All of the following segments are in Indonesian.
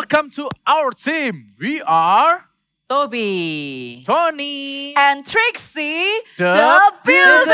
Welcome to our team. We are Toby, Tony, and Trixie, The Builders.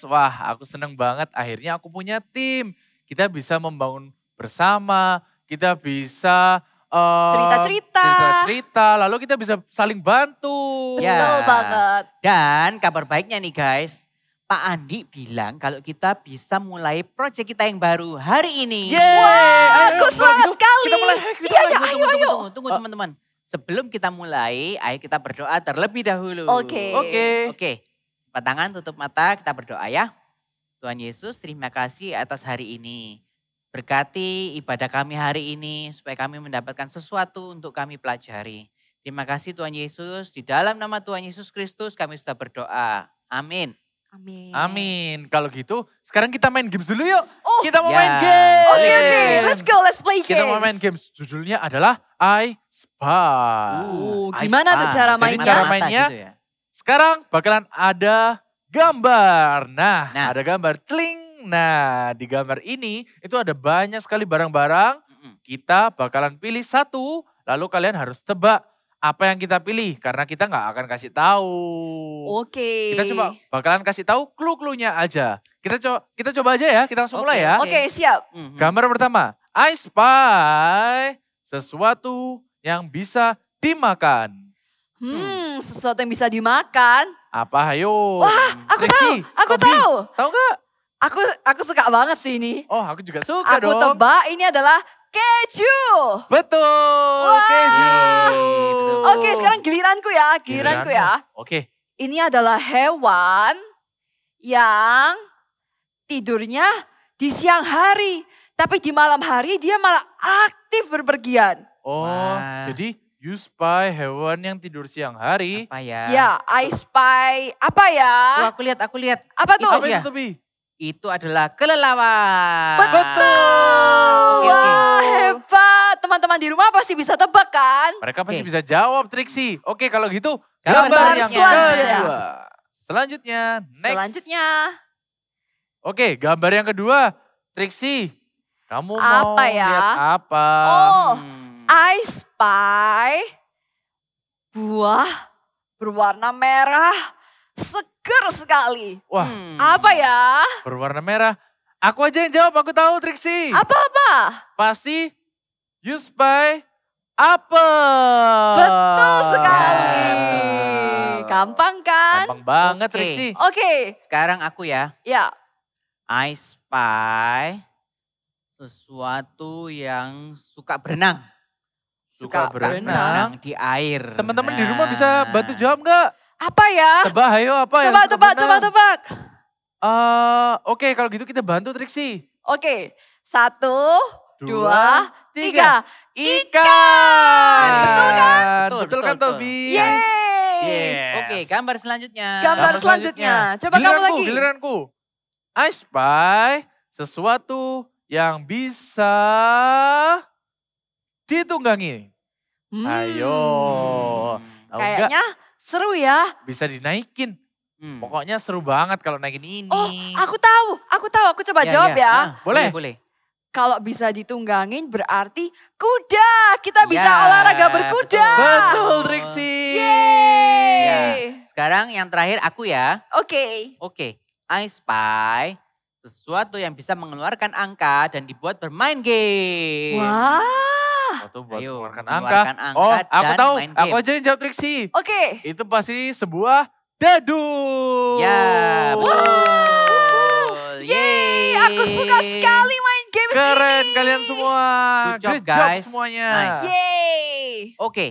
Wah, aku seneng banget. Akhirnya aku punya tim. Kita bisa membangun bersama. Kita bisa cerita-cerita. Lalu kita bisa saling bantu. Betul banget. Dan kabar baiknya nih guys. Pak Andi bilang kalau kita bisa mulai proyek kita yang baru hari ini. Wah, aku semangat sekali. Kita mulai. Ayo. Tunggu teman-teman. Sebelum kita mulai, ayo kita berdoa terlebih dahulu. Oke. Lipat tangan, tutup mata, kita berdoa ya. Tuhan Yesus, terima kasih atas hari ini. Berkati ibadah kami hari ini supaya kami mendapatkan sesuatu untuk kami pelajari. Terima kasih Tuhan Yesus, di dalam nama Tuhan Yesus Kristus kami sudah berdoa. Amin. Amin. Kalau gitu, sekarang kita main games dulu yuk. Kita mau Ya. main games. Oke. Let's play games. Kita mau main games. Judulnya adalah I Spy. Gimana tuh cara Jadi mainnya? cara mainnya, Gitu ya? sekarang bakalan ada gambar. Nah, Nah. ada gambar. Tling. Nah, di gambar ini itu ada banyak sekali barang-barang. Kita bakalan pilih satu, lalu kalian harus tebak apa yang kita pilih. Karena kita nggak akan kasih tahu. Oke. Kita coba bakalan kasih tahu clue-cluenya aja. Kita coba aja ya, kita langsung mulai ya. Oke, siap. Gambar pertama, I spy sesuatu yang bisa dimakan. Sesuatu yang bisa dimakan. Apa hayo? Wah, aku Trixie, Aku Toby, tahu. Tahu nggak? Aku suka banget sih ini. Oh, aku juga suka Aku dong. tebak ini adalah keju. Betul, Wah. keju. Betul. Oke, sekarang giliranku ya. Oke. Ini adalah hewan yang tidurnya di siang hari. Tapi di malam hari dia malah aktif berpergian. Oh, Wah. jadi you spy hewan yang tidur siang hari. Apa ya? Ya, I spy. Apa ya? Oh, aku lihat. Apa tuh? Apa iya. itu, Tobi? Itu adalah kelelawar. Betul. Oke. Wah, hebat. Teman-teman di rumah pasti bisa tebak kan? Mereka pasti Oke. bisa jawab, Trixie. Oke, kalau gitu Gambar gambar yang selanjutnya. kedua. Selanjutnya, next. Selanjutnya. Oke, gambar yang kedua. Trixie, kamu mau Apa ya? lihat apa? Oh, Hmm. I spy buah berwarna merah seger sekali. Wah, Apa ya? berwarna merah. Aku aja yang jawab, aku tahu Trixie. Apa-apa? Pasti you spy apel. Betul sekali. Ya. Gampang kan? Gampang banget Oke. Trixie. Oke, Sekarang aku ya. ya. I spy sesuatu yang suka berenang. Suka berenang. Di air. Teman-teman di rumah bisa bantu jawab nggak? Apa ya? Tebak, ayo apa ya? Coba tebak. Oke, kalau gitu kita bantu Trixie. Oke, 1, 2, 3. Ikan. Betul kan? Betul, kan betul. Tobi? Yeay. Yes. Oke, gambar selanjutnya. Gambar selanjutnya. Coba kamu lagi. Giliranku. I spy sesuatu yang bisa ditunggangi. Ayo. Tahu nggak? Kayaknya seru ya. Bisa dinaikin. Hmm. Pokoknya seru banget kalau naikin ini. Oh, aku tahu. Aku coba jawab ya. Ah, Boleh? Kalau bisa ditunggangin berarti kuda. Kita bisa Ya, olahraga berkuda. Betul Trixie. Yeay. Ya. Sekarang yang terakhir aku ya. Oke. Oke, I spy sesuatu yang bisa mengeluarkan angka dan dibuat bermain game. Wah. Satu buat Ayo, mengeluarkan mengeluarkan angka. angka Oh, aku dan tahu. main Aku game. aja yang jawab Trixie. Oke. Itu pasti sebuah dadu. Ya, betul. Yeay, aku suka sekali main game Keren ini. kalian semua. Good job, Good guys. semuanya. Nice. Yeay. Oke,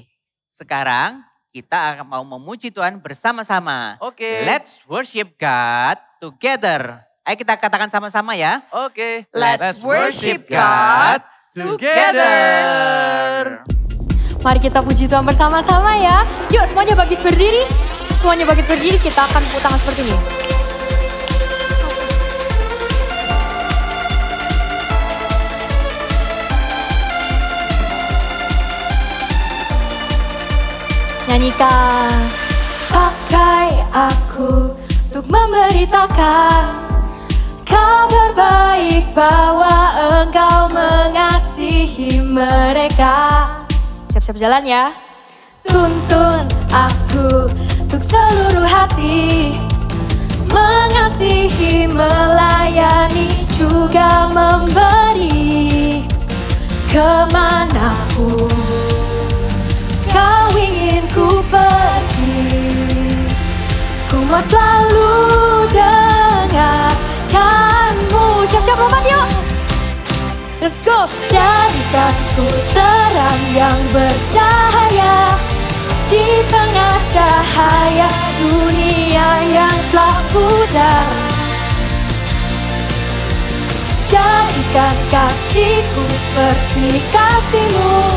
sekarang kita akan mau memuji Tuhan bersama-sama. Oke. Let's worship God together. Ayo kita katakan sama-sama ya. Oke. Let's worship God together. Mari kita puji Tuhan bersama-sama ya. Yuk semuanya bangkit berdiri. Semuanya bangkit berdiri, kita akan tepuk tangan seperti ini. Nyanyikan. Pakai aku untuk memberitakan Kabar baik bahwa Engkau mengasihi mereka. Siap-siap jalan ya. Tuntun aku untuk seluruh hati, mengasihi, melayani, juga memberi. Kemanapun Kau ingin ku pergi, ku mau selalu dengarkanmu. Siap-siap lompat yuk. Let's go. Jadikan ku terang yang bercahaya di tengah cahaya dunia yang telah pudar. Jadikan kasihku seperti kasihmu,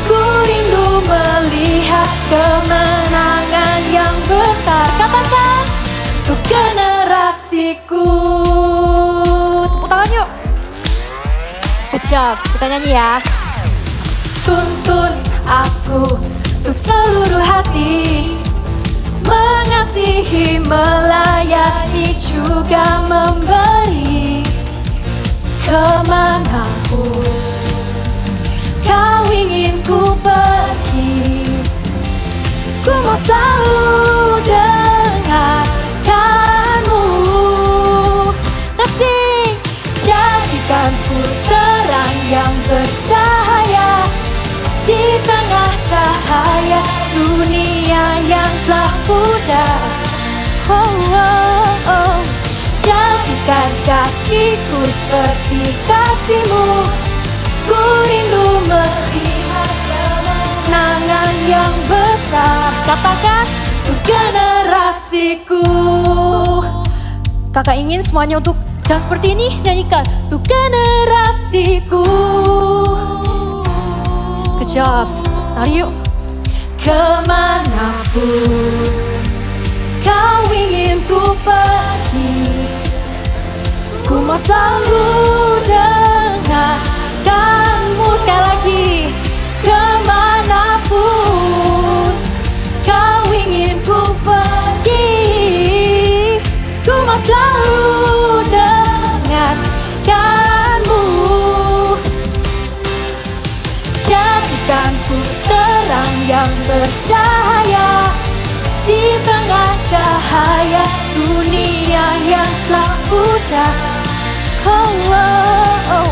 ku rindu melihat kemenangan yang besar. Katakan untuk generasiku. Tepuk tangan yuk. Good job, kita nyanyi ya. Tuntun aku untuk seluruh hati, mengasihi, melayani, juga memberi. Kemanapun Kau ingin ku pergi, ku mau selalu dengarkanmu. Nasing, jadikan ku terang yang bercahaya di tengah cahaya dunia yang telah pudar. Oh, oh, oh. Jadikan kasihku seperti kasihmu, ku rindu melihat kemenangan yang besar. Katakan untuk generasiku. Kakak ingin semuanya untuk jangan seperti ini, nyanyikan untuk generasiku. Good job. Mari yuk. Kemanapun Kau ingin ku pergi, ku mau selalu dengarkanmu. Sekali lagi. Kemanapun Kau ingin ku pergi, ku mau selalu dengarkanmu. Jadikan ku terang yang bercahaya di tengah cahaya dunia yang telah pudar. Oh, oh, oh.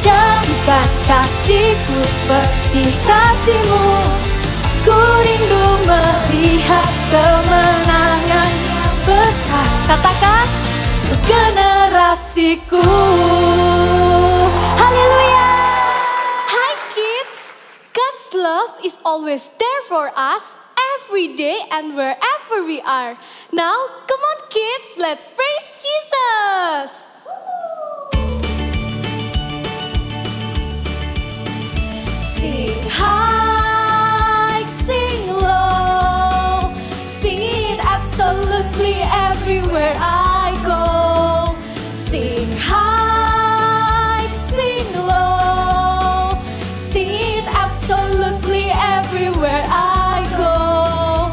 Jadikan kasihku seperti kasihmu, ku rindu melihat kemenangan yang besar. Katakan untuk generasiku. Haleluya. Hi kids, God's love is always there for us every day and wherever we are. Now, come on kids, let's praise Jesus. Sing high, sing low, sing it absolutely everywhere I go. Sing high, sing low, sing it absolutely everywhere I go.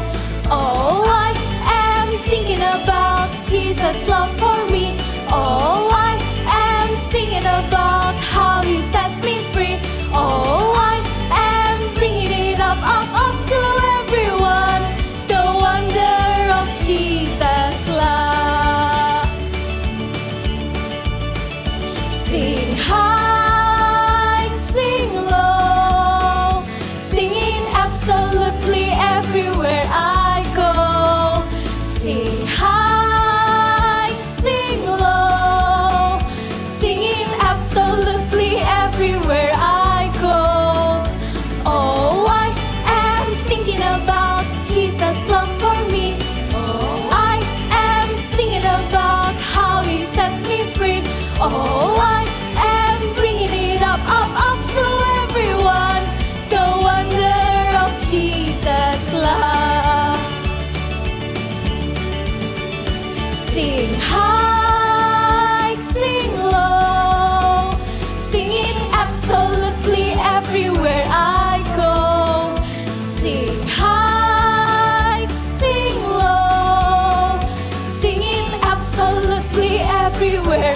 Oh, I am thinking about Jesus' love for me. Oh, I am singing about how He sets me free. Oh, I am bringing it up to everyone, the wonder of Jesus' love. Sing high, sing low, singing absolutely everywhere I go. Sing high, sing low, singing absolutely everywhere I go. Oh, I am thinking about Jesus' love for me. Oh, I am singing about how He sets me free. Oh, I am bringing it up to everyone, the wonder of Jesus' love. Sing high, sing low, sing it absolutely everywhere I go. Sing high, sing low, sing it absolutely everywhere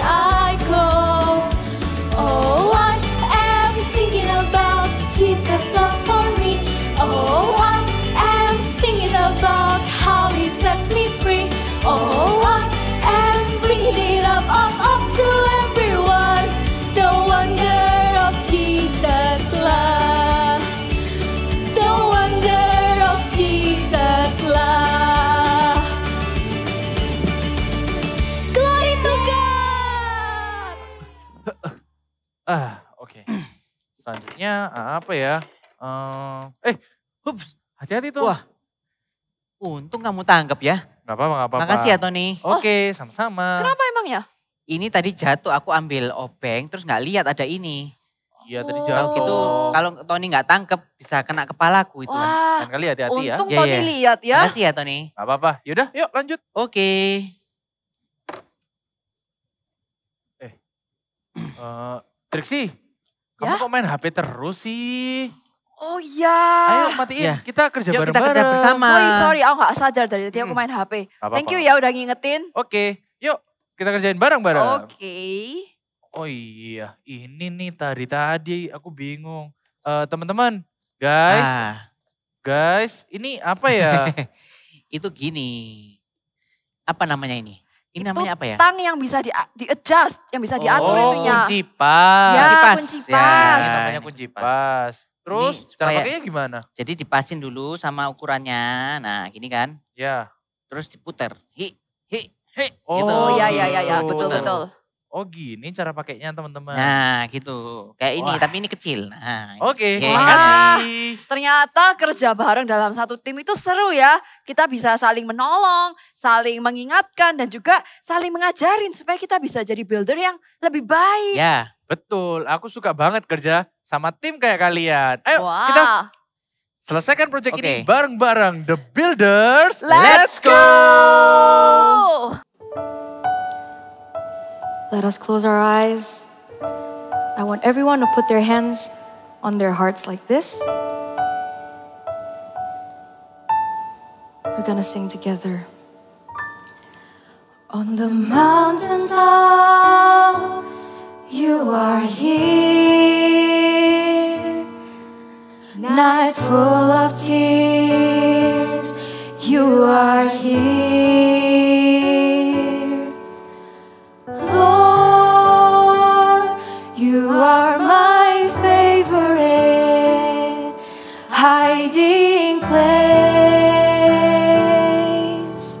Kayaknya apa ya? Hups, hati-hati tuh. Wah, untung kamu tangkap ya. Gak apa-apa, gak apa-apa. Makasih ya Tony. Oke, sama-sama. Kenapa emang ya? Ini tadi jatuh, aku ambil obeng terus nggak lihat ada ini. Iya tadi Oh. Kalau jatuh. gitu, kalau Tony nggak tangkep bisa kena kepalaku itu. Wah, Lain kali hati-hati ya. untung Iya, Tony iya. lihat ya. Makasih ya Tony. Gak apa-apa. Yaudah, yuk lanjut. Oke. Triksi, kamu Ya? kok main HP terus sih? Oh iya. Ayo matiin, Ya. kita kerja Yuk kita bareng-bareng. kerja bersama. Sorry, aku gak sadar dari tadi aku Mm-mm. main HP. Gak Thank apa-apa. you ya udah ngingetin. Oke, yuk kita kerjain bareng-bareng. Oke. Oh iya, ini nih tadi aku bingung. Teman-teman, guys, Ah, guys, ini apa ya? itu gini. Apa namanya ini? Ini Itu namanya apa ya? Tang yang bisa di-adjust, yang bisa diatur Oh, itunya. kunci pas. Ya, Kunci pas. kunci Ya, pas. Ini ya, namanya ini kunci pas. Terus Ini cara supaya- pakainya gimana? Jadi dipasin dulu sama ukurannya. Nah gini kan. Ya. Terus diputer. Hi. Oh, Gitu. Oh ya ya ya ya, gitu. betul betul. Oh gini cara pakainya teman-teman. Nah gitu. Kayak ini, Wah. tapi ini kecil. Nah, Oke, Ya, makasih. Ternyata kerja bareng dalam satu tim itu seru ya. Kita bisa saling menolong, saling mengingatkan dan juga saling mengajarin supaya kita bisa jadi builder yang lebih baik. ya. Betul, aku suka banget kerja sama tim kayak kalian. Ayo Wah. kita selesaikan proyek ini Oke. bareng-bareng. The Builders, Let's go! Let us close our eyes. I want everyone to put their hands on their hearts like this. We're gonna sing together. On the mountaintop, you are here. Night full of tears, you are here. Lord, you are my favorite hiding place.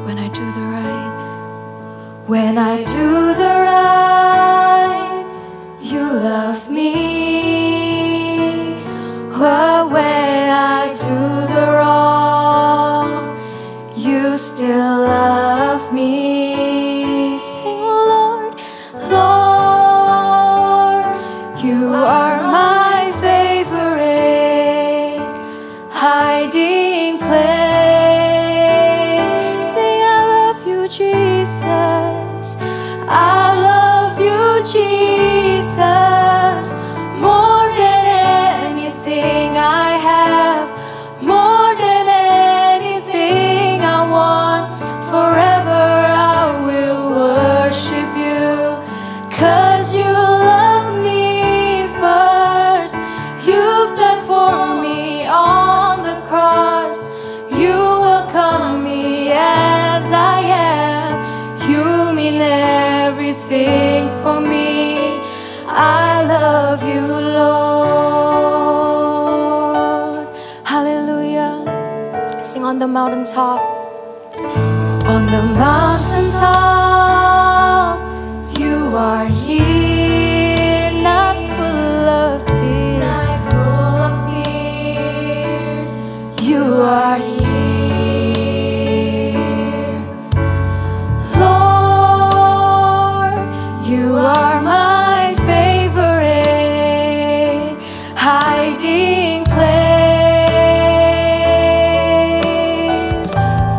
When I do the right, when I do the right, you love me. But when I do the wrong, you still love me. Sing, Lord, Lord, you are my favorite hiding place. Sing, I love you, Jesus. I love you, Jesus. More than anything I have, more than anything I want. Forever I will worship you, 'cause you love me first. You've died for me on the cross. You welcome me as I am. You mean everything for me. I love you, Lord. Hallelujah. Sing on the mountaintop. On the mountaintop, you are here, not full of tears. You are here, Lord. You are my favorite hiding place.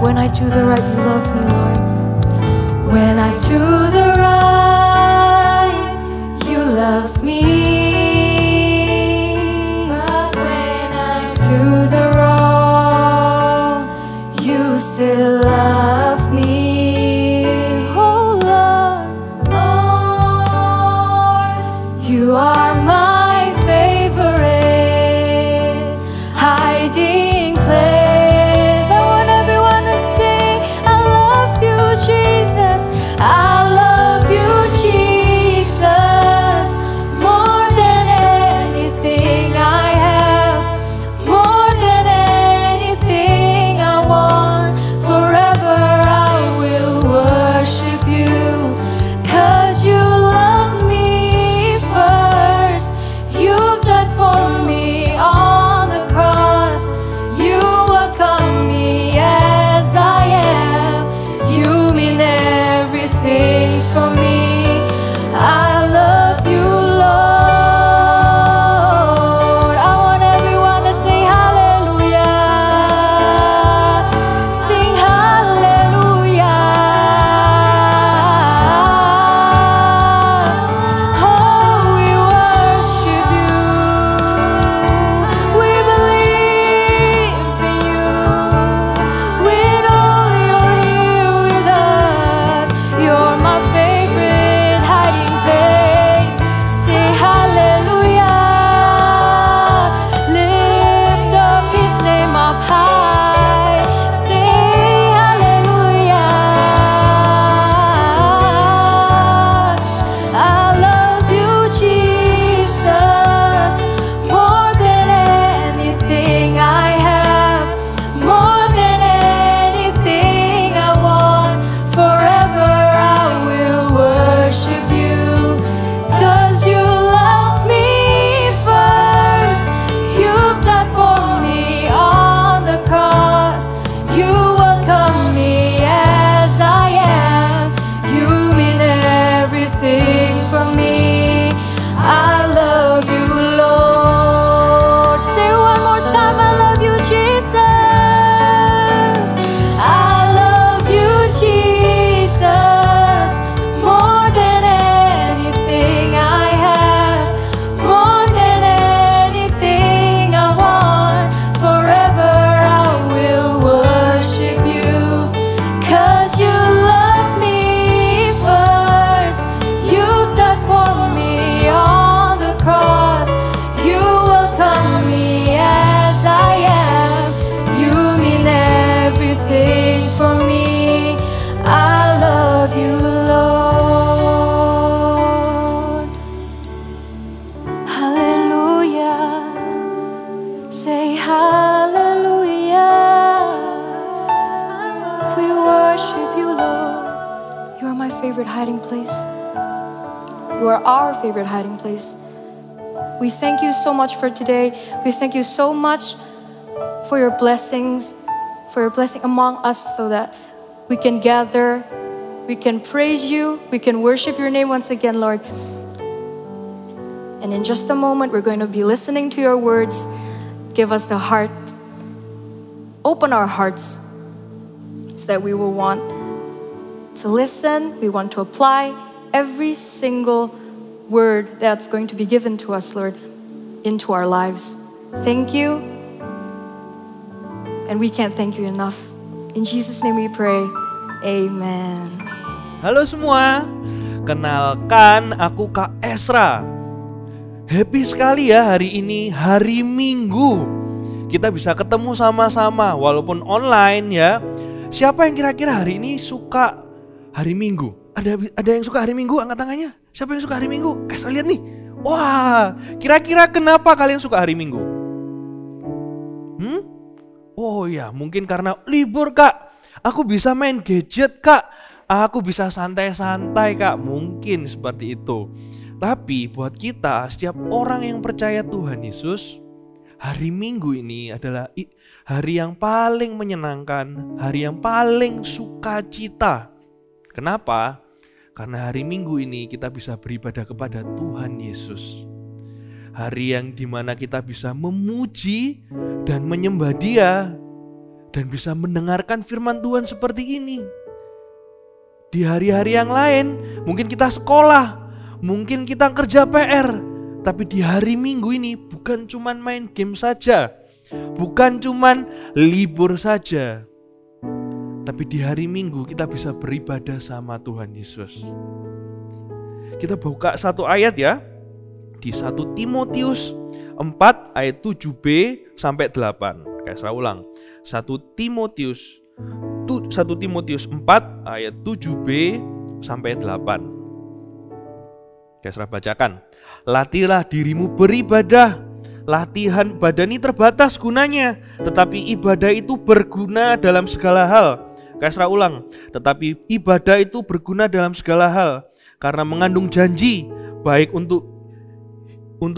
When I do the right, you love me, Lord. When I do the right, you love me. But when I do the wrong, you still love me. Oh Lord, Lord, you are my favorite hiding place. I want everyone to sing, I love you, Jesus. I love you, Jesus. More than anything I have, more than say hallelujah. We worship you, Lord. You are my favorite hiding place. You are our favorite hiding place. We thank you so much for today. We thank you so much for your blessings, for your blessing among us so that we can gather, we can praise you, we can worship your name once again, Lord. And in just a moment, we're going to be listening to your words. Give us the heart, open our hearts so that we will want to listen, we want to apply every single word that's going to be given to us, Lord, into our lives. Thank you. And we can't thank you enough. In Jesus' name we pray. Amen. Halo semua, kenalkan aku Kak Esra. Happy sekali ya hari ini, hari Minggu. Kita bisa ketemu sama-sama walaupun online ya. Siapa yang kira-kira hari ini suka hari Minggu? Ada yang suka hari Minggu? Angkat tangannya. Siapa yang suka hari Minggu? Esra lihat nih. Wah, kira-kira kenapa kalian suka hari Minggu? Oh ya, mungkin karena libur Kak. Aku bisa main gadget Kak. Aku bisa santai-santai Kak. Mungkin seperti itu. Tapi buat kita, setiap orang yang percaya Tuhan Yesus, hari Minggu ini adalah hari yang paling menyenangkan, hari yang paling sukacita. Kenapa? Karena hari Minggu ini kita bisa beribadah kepada Tuhan Yesus. Hari yang dimana kita bisa memuji dan menyembah Dia dan bisa mendengarkan firman Tuhan seperti ini. Di hari-hari yang lain mungkin kita sekolah, mungkin kita kerja PR, tapi di hari Minggu ini bukan cuman main game saja, bukan cuman libur saja, tapi di hari Minggu kita bisa beribadah sama Tuhan Yesus. Kita buka satu ayat ya, di 1 Timotius 4 ayat 7b sampai 8. Kayak saya ulang, 1 Timotius 4 ayat 7b sampai 8. Kayak saya bacakan. Latihlah dirimu beribadah. Latihan badani terbatas gunanya, tetapi ibadah itu berguna dalam segala hal. Kayak saya ulang, tetapi ibadah itu berguna dalam segala hal, karena mengandung janji baik untuk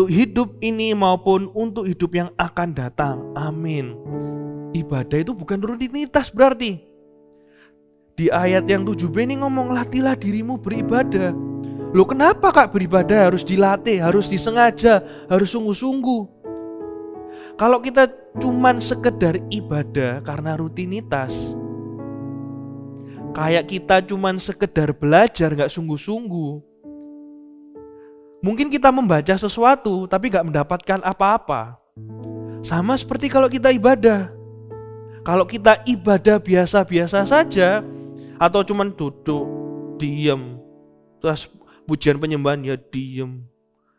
hidup ini maupun untuk hidup yang akan datang. Amin. Ibadah itu bukan rutinitas berarti. Di ayat yang 7b ini ngomong latihlah dirimu beribadah. Loh kenapa Kak beribadah harus dilatih, harus disengaja, harus sungguh-sungguh? Kalau kita cuman sekedar ibadah karena rutinitas, kayak kita cuman sekedar belajar gak sungguh-sungguh, mungkin kita membaca sesuatu tapi gak mendapatkan apa-apa. Sama seperti kalau kita ibadah. Kalau kita ibadah biasa-biasa saja, atau cuman duduk, diem, terus pujian penyembahan ya diem,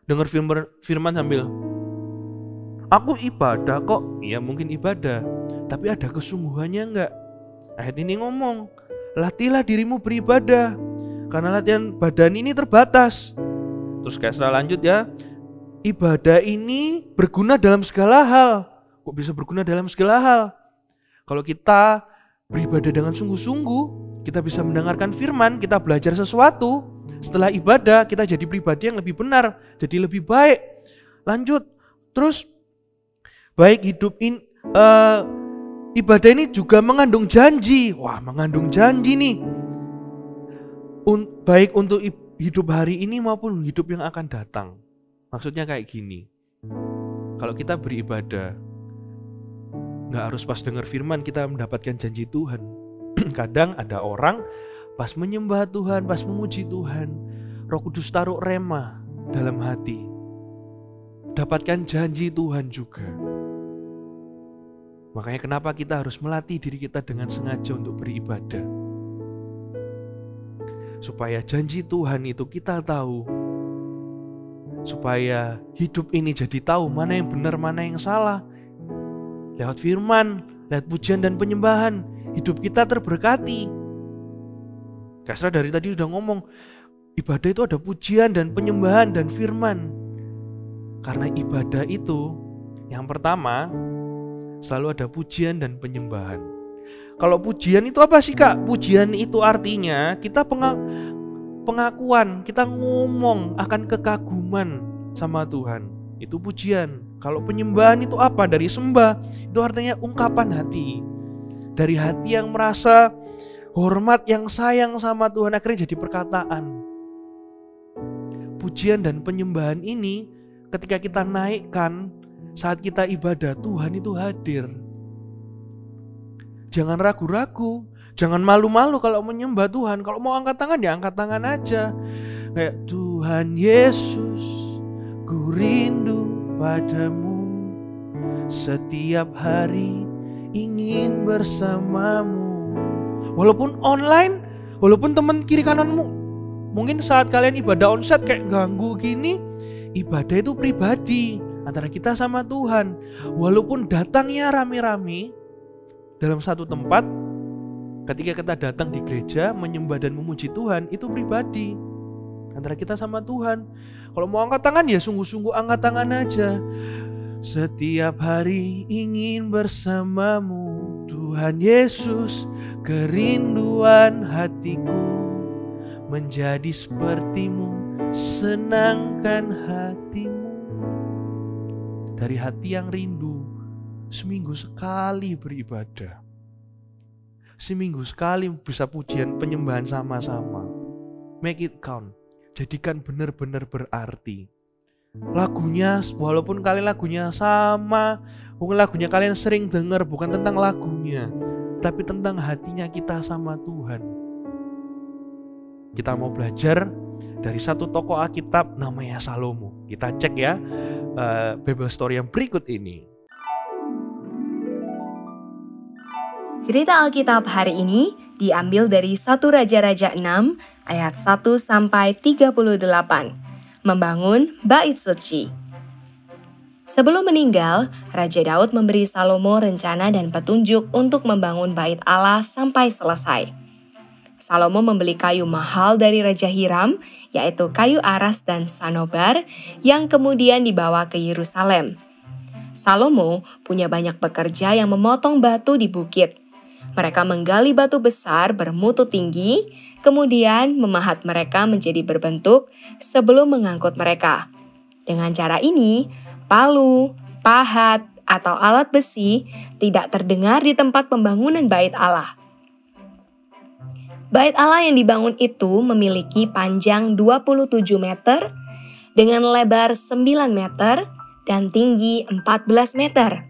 dengar firman sambil, aku ibadah kok. Ya mungkin ibadah, tapi ada kesungguhannya enggak? Ayat ini ngomong, latihlah dirimu beribadah, karena latihan badan ini terbatas. Terus kayak setelah lanjut ya, ibadah ini berguna dalam segala hal. Kok bisa berguna dalam segala hal? Kalau kita beribadah dengan sungguh-sungguh, kita bisa mendengarkan firman, kita belajar sesuatu. Setelah ibadah, kita jadi pribadi yang lebih benar, jadi lebih baik. Lanjut, terus baik ibadah ini juga mengandung janji. Wah, mengandung janji nih. Baik untuk hidup hari ini maupun hidup yang akan datang. Maksudnya kayak gini. Kalau kita beribadah, gak harus pas dengar firman kita mendapatkan janji Tuhan. Kadang ada orang pas menyembah Tuhan, pas memuji Tuhan, Roh Kudus taruh rema dalam hati. Dapatkan janji Tuhan juga. Makanya kenapa kita harus melatih diri kita dengan sengaja untuk beribadah. Supaya janji Tuhan itu kita tahu. Supaya hidup ini jadi tahu mana yang benar, mana yang salah. Lewat firman, lewat pujian dan penyembahan, hidup kita terberkati. Kasra dari tadi sudah ngomong, ibadah itu ada pujian dan penyembahan dan firman. Karena ibadah itu, yang pertama, selalu ada pujian dan penyembahan. Kalau pujian itu apa sih Kak? Pujian itu artinya kita pengakuan, kita ngomong akan kekaguman sama Tuhan. Itu pujian. Kalau penyembahan itu apa? Dari sembah. Itu artinya ungkapan hati. Dari hati yang merasa hormat, yang sayang sama Tuhan, akhirnya jadi perkataan. Pujian dan penyembahan ini ketika kita naikkan saat kita ibadah, Tuhan itu hadir. Jangan ragu-ragu, jangan malu-malu kalau menyembah Tuhan. Kalau mau angkat tangan ya angkat tangan aja. Kayak Tuhan Yesus, ku rindu padamu, setiap hari ingin bersamamu. Walaupun online, walaupun teman kiri kananmu, mungkin saat kalian ibadah onsite kayak ganggu gini, ibadah itu pribadi antara kita sama Tuhan. Walaupun datangnya rame-rame dalam satu tempat, ketika kita datang di gereja menyembah dan memuji Tuhan, itu pribadi antara kita sama Tuhan. Kalau mau angkat tangan ya sungguh-sungguh angkat tangan aja. Setiap hari ingin bersamamu, Tuhan Yesus, kerinduan hatiku menjadi sepertimu, senangkan hatimu. Dari hati yang rindu, seminggu sekali beribadah. Seminggu sekali bisa pujian penyembahan sama-sama. Make it count. Jadikan benar-benar berarti. Lagunya, walaupun kalian lagunya sama, mungkin lagunya kalian sering dengar, bukan tentang lagunya, tapi tentang hatinya kita sama Tuhan. Kita mau belajar dari satu tokoh Alkitab namanya Salomo. Kita cek ya Bible story yang berikut ini. Cerita Alkitab hari ini diambil dari 1 Raja-Raja 6 ayat 1 sampai 38. Membangun Bait Suci. Sebelum meninggal, Raja Daud memberi Salomo rencana dan petunjuk untuk membangun Bait Allah sampai selesai. Salomo membeli kayu mahal dari Raja Hiram, yaitu kayu aras dan sanobar, yang kemudian dibawa ke Yerusalem. Salomo punya banyak pekerja yang memotong batu di bukit. Mereka menggali batu besar bermutu tinggi, kemudian memahat mereka menjadi berbentuk sebelum mengangkut mereka. Dengan cara ini, palu, pahat, atau alat besi tidak terdengar di tempat pembangunan Bait Allah. Bait Allah yang dibangun itu memiliki panjang 27 meter dengan lebar 9 meter dan tinggi 14 meter.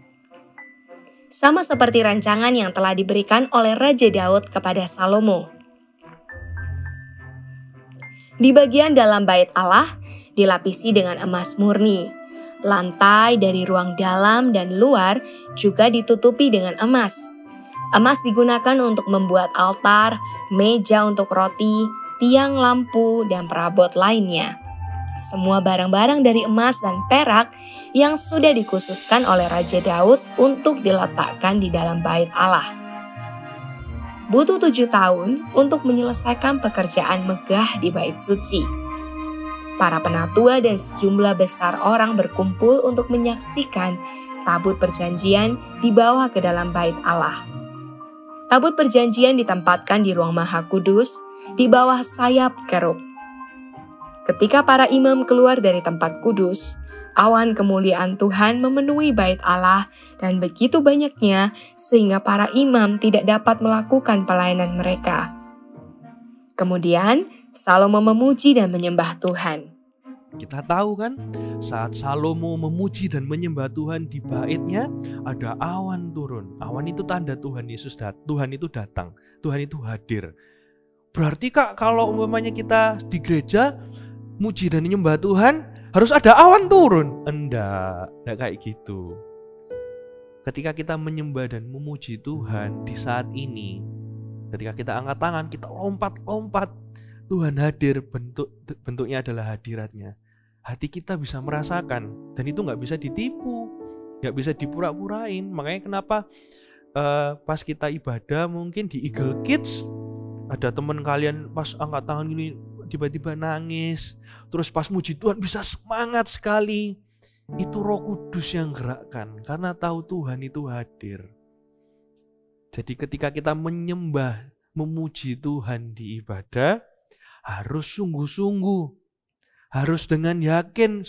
Sama seperti rancangan yang telah diberikan oleh Raja Daud kepada Salomo. Di bagian dalam Bait Allah dilapisi dengan emas murni. Lantai dari ruang dalam dan luar juga ditutupi dengan emas. Emas digunakan untuk membuat altar, meja untuk roti, tiang lampu, dan perabot lainnya. Semua barang-barang dari emas dan perak yang sudah dikhususkan oleh Raja Daud untuk diletakkan di dalam Bait Allah. Butuh 7 tahun untuk menyelesaikan pekerjaan megah di Bait Suci. Para penatua dan sejumlah besar orang berkumpul untuk menyaksikan tabut perjanjian dibawa ke dalam Bait Allah. Tabut perjanjian ditempatkan di ruang Maha Kudus di bawah sayap kerub. Ketika para imam keluar dari tempat kudus, awan kemuliaan Tuhan memenuhi Bait Allah dan begitu banyaknya sehingga para imam tidak dapat melakukan pelayanan mereka. Kemudian Salomo memuji dan menyembah Tuhan. Kita tahu kan, saat Salomo memuji dan menyembah Tuhan di baitnya, ada awan turun. Awan itu tanda Tuhan Yesus Tuhan itu datang, Tuhan itu hadir. Berarti Kak, kalau umpamanya kita di gereja muji dan menyembah Tuhan, harus ada awan turun? Enggak kayak gitu. Ketika kita menyembah dan memuji Tuhan di saat ini, ketika kita angkat tangan, kita lompat-lompat, Tuhan hadir, bentuknya adalah hadiratnya. Hati kita bisa merasakan, dan itu gak bisa ditipu, gak bisa dipura-purain. Makanya kenapa pas kita ibadah mungkin di Eagle Kids, ada teman kalian pas angkat tangan gini tiba-tiba nangis, terus pas muji Tuhan bisa semangat sekali. Itu Roh Kudus yang gerakkan karena tahu Tuhan itu hadir. Jadi ketika kita menyembah, memuji Tuhan di ibadah, harus sungguh-sungguh. Harus dengan yakin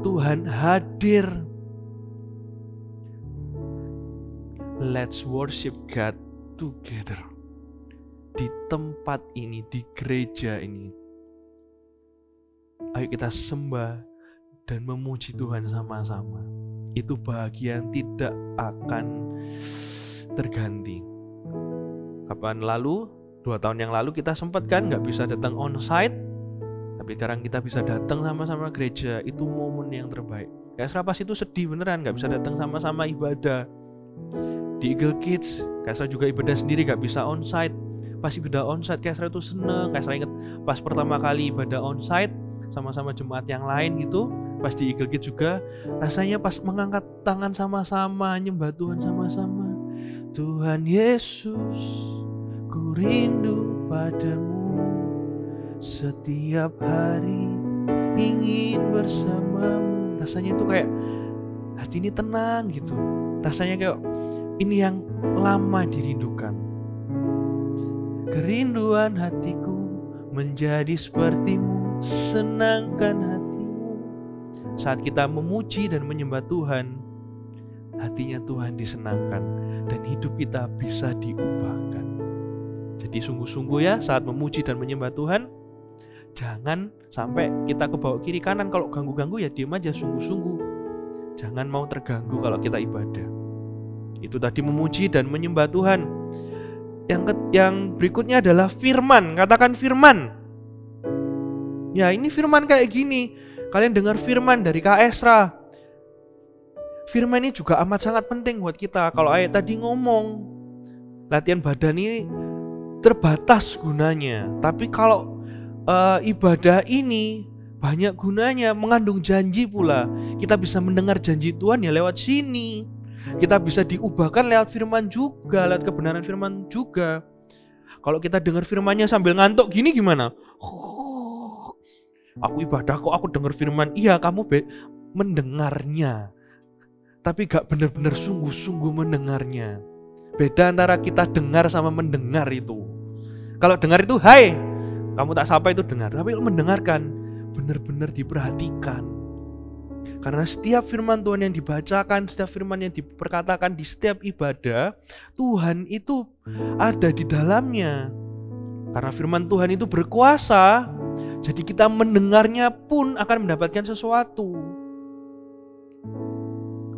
Tuhan hadir. Let's worship God together. Di tempat ini, di gereja ini. Ayo kita sembah dan memuji Tuhan sama-sama. Itu bahagia yang tidak akan terganti. Kapan lalu, 2 tahun yang lalu kita sempat kan gak bisa datang on-site. Tapi sekarang kita bisa datang sama-sama gereja. Itu momen yang terbaik. Kayak Serapas itu sedih beneran gak bisa datang sama-sama ibadah. Di Eagle Kids, Kaisra juga ibadah sendiri gak bisa on-site. Pas ibadah on-site Kaisra itu seneng. Kaisra inget pas pertama kali ibadah on-site sama-sama jemaat yang lain gitu. Pas di Eagle Kids juga rasanya pas mengangkat tangan sama-sama, nyembah Tuhan sama-sama. Tuhan Yesus, ku rindu padamu. Setiap hari ingin bersamamu. Rasanya itu kayak hati ini tenang gitu. Rasanya kayak ini yang lama dirindukan. Kerinduan hatiku menjadi sepertimu, senangkan hatimu. Saat kita memuji dan menyembah Tuhan, hatinya Tuhan disenangkan dan hidup kita bisa diubahkan. Jadi sungguh-sungguh ya saat memuji dan menyembah Tuhan, jangan sampai kita ke bawah kiri kanan. Kalau ganggu-ganggu ya diam aja, sungguh-sungguh. Jangan mau terganggu kalau kita ibadah. Itu tadi memuji dan menyembah Tuhan. Yang berikutnya adalah firman. Katakan firman. Ya ini firman kayak gini. Kalian dengar firman dari Kak Esra. Firman ini juga amat sangat penting buat kita. Kalau ayat tadi ngomong, latihan badan ini terbatas gunanya. Tapi kalau ibadah ini banyak gunanya, mengandung janji pula. Kita bisa mendengar janji Tuhan ya lewat sini. Kita bisa diubahkan lewat firman juga, lewat kebenaran firman juga. Kalau kita dengar firmannya sambil ngantuk gini gimana? Aku ibadah kok aku dengar firman. Iya kamu mendengarnya, tapi gak benar-benar sungguh-sungguh mendengarnya. Beda antara kita dengar sama mendengar itu. Kalau dengar itu hai, kamu tak sapa itu dengar. Tapi mendengarkan benar-benar diperhatikan. Karena setiap firman Tuhan yang dibacakan, setiap firman yang diperkatakan di setiap ibadah, Tuhan itu ada di dalamnya. Karena firman Tuhan itu berkuasa, jadi kita mendengarnya pun akan mendapatkan sesuatu.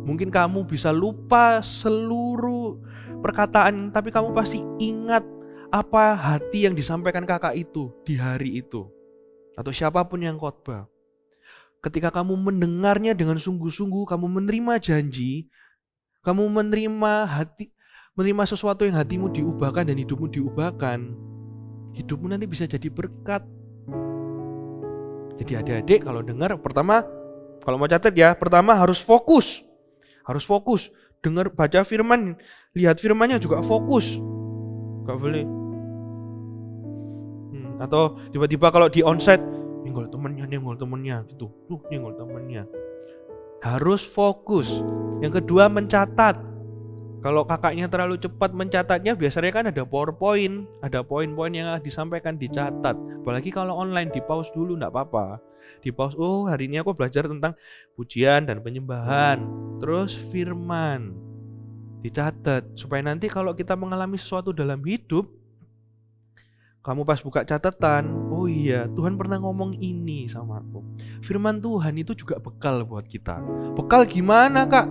Mungkin kamu bisa lupa seluruh perkataan, tapi kamu pasti ingat apa hati yang disampaikan kakak itu di hari itu. Atau siapapun yang khotbah. Ketika kamu mendengarnya dengan sungguh-sungguh, kamu menerima janji, kamu menerima sesuatu yang hatimu diubahkan dan hidupmu diubahkan, hidupmu nanti bisa jadi berkat. Jadi adik-adik kalau dengar, pertama, kalau mau catat ya, pertama harus fokus. Harus fokus. Dengar, baca firman, lihat firmannya juga fokus. Gak boleh. Atau tiba-tiba kalau di onsite, nyenggol temennya gitu. Nyenggol temennya. Harus fokus. Yang kedua mencatat. Kalau kakaknya terlalu cepat mencatatnya, biasanya kan ada PowerPoint, ada poin-poin yang disampaikan dicatat. Apalagi kalau online di pause dulu enggak apa-apa. Di pause, oh hari ini aku belajar tentang pujian dan penyembahan. Terus firman. Dicatat supaya nanti kalau kita mengalami sesuatu dalam hidup, kamu pas buka catatan, oh iya Tuhan pernah ngomong ini sama aku. Firman Tuhan itu juga bekal buat kita. Bekal gimana kak?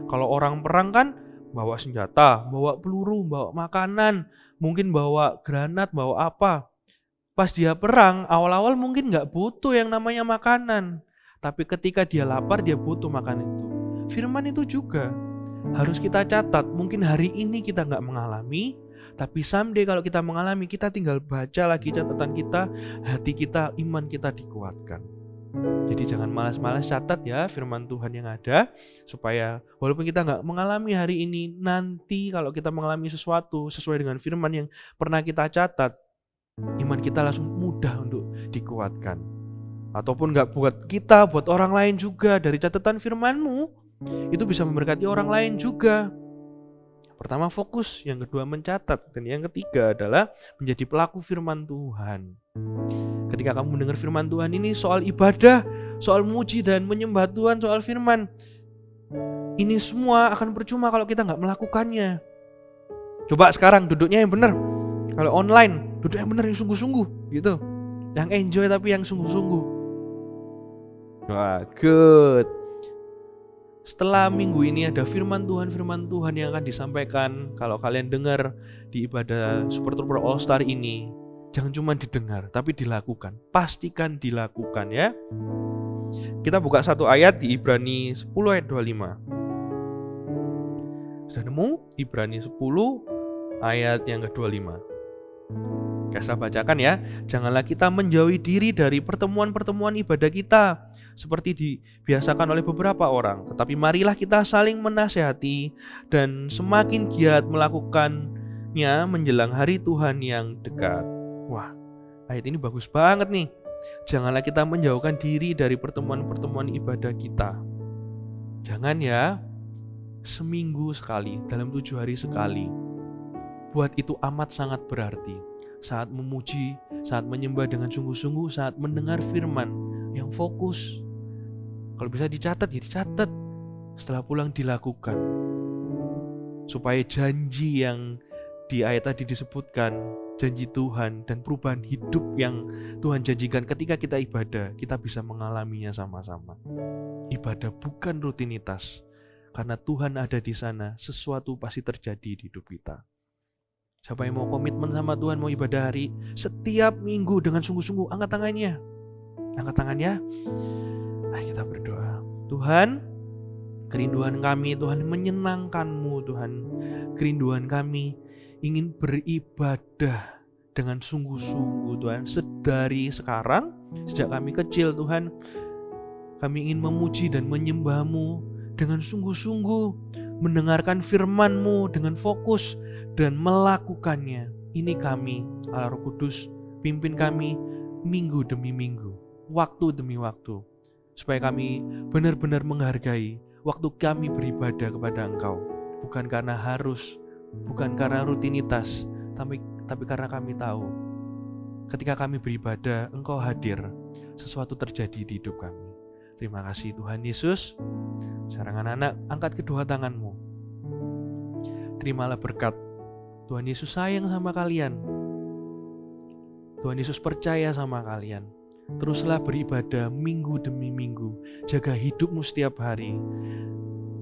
Kalau orang perang kan bawa senjata, bawa peluru, bawa makanan, mungkin bawa granat, bawa apa. Pas dia perang, awal-awal mungkin gak butuh yang namanya makanan. Tapi ketika dia lapar, dia butuh makan itu. Firman itu juga harus kita catat. Mungkin hari ini kita gak mengalami, tapi someday kalau kita mengalami, kita tinggal baca lagi catatan kita, hati kita, iman kita dikuatkan. Jadi jangan malas-malas catat ya firman Tuhan yang ada, supaya walaupun kita gak mengalami hari ini, nanti kalau kita mengalami sesuatu sesuai dengan firman yang pernah kita catat, iman kita langsung mudah untuk dikuatkan. Ataupun gak buat kita, buat orang lain juga. Dari catatan firman-Mu, itu bisa memberkati orang lain juga. Pertama fokus, yang kedua mencatat, dan yang ketiga adalah menjadi pelaku firman Tuhan. Ketika kamu mendengar firman Tuhan ini soal ibadah, soal muji dan menyembah Tuhan, soal firman, ini semua akan percuma kalau kita gak melakukannya. Coba sekarang duduknya yang benar. Kalau online, duduk yang benar, yang sungguh-sungguh gitu. Yang enjoy tapi yang sungguh-sungguh. Wah, good. Setelah minggu ini ada firman Tuhan yang akan disampaikan. Kalau kalian dengar di ibadah Super Trooper All Star ini, jangan cuma didengar, tapi dilakukan. Pastikan dilakukan ya. Kita buka satu ayat di Ibrani 10 ayat 25. Sudah nemu? Ibrani 10 ayat yang ke-25. Saya bacakan ya. Janganlah kita menjauhi diri dari pertemuan-pertemuan ibadah kita seperti dibiasakan oleh beberapa orang, tetapi marilah kita saling menasihati dan semakin giat melakukannya menjelang hari Tuhan yang dekat. Wah, ayat ini bagus banget nih. Janganlah kita menjauhkan diri dari pertemuan-pertemuan ibadah kita. Jangan ya, seminggu sekali, dalam 7 hari sekali. Buat itu amat sangat berarti. Saat memuji, saat menyembah dengan sungguh-sungguh, saat mendengar firman yang fokus. Kalau bisa dicatat, ya dicatat. Setelah pulang dilakukan. Supaya janji yang di ayat tadi disebutkan, janji Tuhan dan perubahan hidup yang Tuhan janjikan ketika kita ibadah, kita bisa mengalaminya sama-sama. Ibadah bukan rutinitas. Karena Tuhan ada di sana, sesuatu pasti terjadi di hidup kita. Siapa yang mau komitmen sama Tuhan, mau ibadah hari setiap minggu dengan sungguh-sungguh, angkat tangannya. Angkat tangannya. Ayo kita berdoa. Tuhan, kerinduan kami, Tuhan, menyenangkan-Mu, Tuhan. Kerinduan kami ingin beribadah dengan sungguh-sungguh, Tuhan. Sedari sekarang, sejak kami kecil, Tuhan, kami ingin memuji dan menyembah-Mu dengan sungguh-sungguh, mendengarkan firman-Mu dengan fokus, dan melakukannya. Ini kami, Allah Roh Kudus, pimpin kami minggu demi minggu, waktu demi waktu, supaya kami benar-benar menghargai waktu kami beribadah kepada Engkau. Bukan karena harus, bukan karena rutinitas, tapi karena kami tahu ketika kami beribadah, Engkau hadir, sesuatu terjadi di hidup kami. Terima kasih Tuhan Yesus. Sekarang anak-anak, angkat kedua tanganmu. Terimalah berkat. Tuhan Yesus sayang sama kalian. Tuhan Yesus percaya sama kalian. Teruslah beribadah minggu demi minggu. Jaga hidupmu setiap hari.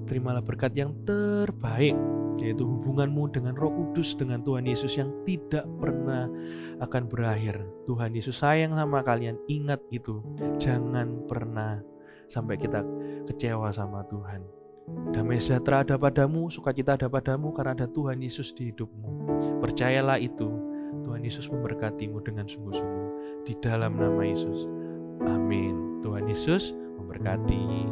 Terimalah berkat yang terbaik, yaitu hubunganmu dengan Roh Kudus, dengan Tuhan Yesus yang tidak pernah akan berakhir. Tuhan Yesus sayang sama kalian. Ingat itu. Jangan pernah sampai kita kecewa sama Tuhan. Damai sejahtera ada padamu, sukacita ada padamu karena ada Tuhan Yesus di hidupmu. Percayalah itu. Tuhan Yesus memberkatimu dengan sungguh-sungguh. Di dalam nama Yesus. Amin. Tuhan Yesus memberkati.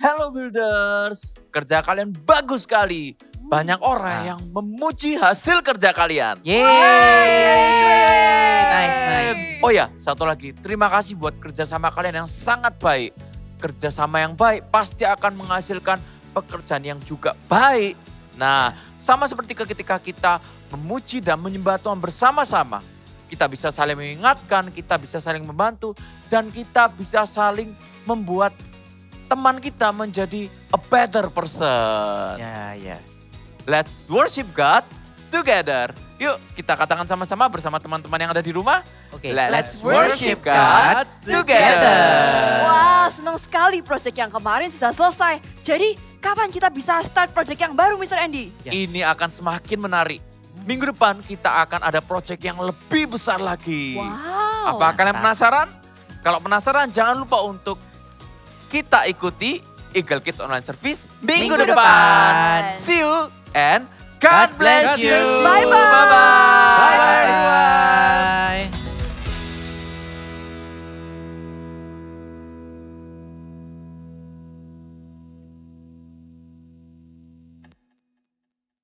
Hello builders, kerja kalian bagus sekali. Banyak orang yang memuji hasil kerja kalian. Nice. Oh ya, satu lagi. Terima kasih buat kerjasama kalian yang sangat baik. Kerjasama yang baik pasti akan menghasilkan pekerjaan yang juga baik. Nah, sama seperti ketika kita memuji dan menyembah Tuhan bersama-sama. Kita bisa saling mengingatkan, kita bisa saling membantu, dan kita bisa saling membuat teman kita menjadi a better person. Ya. Let's worship God together. Yuk kita katakan sama-sama bersama teman-teman yang ada di rumah. Oke, Let's worship God together. Wah, senang sekali project yang kemarin sudah selesai. Jadi, kapan kita bisa start project yang baru, Mr. Andy? Ini akan semakin menarik. Minggu depan kita akan ada project yang lebih besar lagi. Wow. Apa kalian penasaran? Kalau penasaran jangan lupa untuk kita ikuti Eagle Kids Online Service minggu depan. See you and God bless you. Bye-bye. Bye-bye.